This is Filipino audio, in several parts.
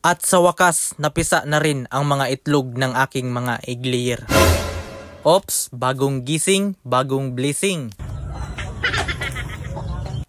At sa wakas, napisa na rin ang mga itlog ng aking mga egg layer. Ops, bagong gising, bagong blessing.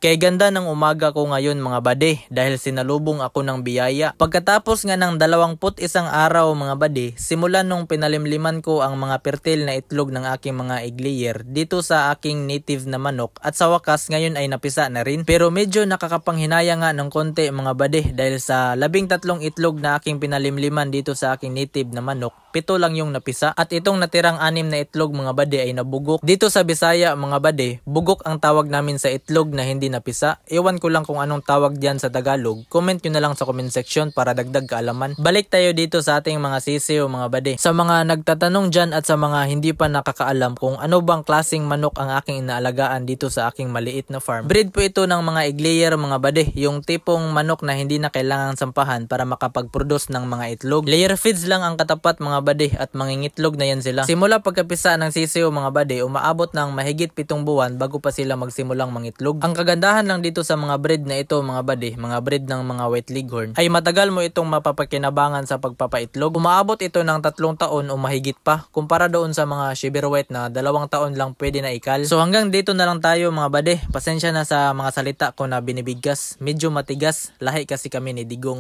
Kay ganda ng umaga ko ngayon mga bade dahil sinalubong ako ng biyaya. Pagkatapos nga ng 21 araw mga bade, simulan nung pinalimliman ko ang mga pertil na itlog ng aking mga egg layer dito sa aking native na manok at sa wakas ngayon ay napisa na rin. Pero medyo nakakapanghinaya nga ng konti mga bade dahil sa 13 itlog na aking pinalimliman dito sa aking native na manok, 7 lang yung napisa at itong natirang 6 na itlog mga bade ay nabugok. Dito sa Bisaya mga bade, bugok ang tawag namin sa itlog na hindi napisa. Ewan ko lang kung anong tawag diyan sa Tagalog. Comment nyo na lang sa comment section para dagdag kaalaman. Balik tayo dito sa ating mga sisiyo mga bade. Sa mga nagtatanong dyan at sa mga hindi pa nakakaalam kung ano bang klaseng manok ang aking inaalagaan dito sa aking maliit na farm. Breed po ito ng mga egg layer mga bade. Yung tipong manok na hindi na kailangang sampahan para makapag-produce ng mga itlog. Layer feeds lang ang katapat mga bade at mangingitlog na yan sila. Simula pagkapisa ng sisiyo mga bade, umaabot ng mahigit 7 buwan bago pa sila magsimulang mangitlog. Ang kagandahan lang dito sa mga breed na ito mga bade, mga breed ng mga white leghorn, ay matagal mo itong mapapakinabangan sa pagpapaitlog. Umaabot ito ng 3 taon o mahigit pa kumpara doon sa mga Shiver White na 2 taon lang pwede na ikal. So hanggang dito na lang tayo mga bade. Pasensya na sa mga salita ko na binibigkas. Medyo matigas, lahi kasi kami ni Digong.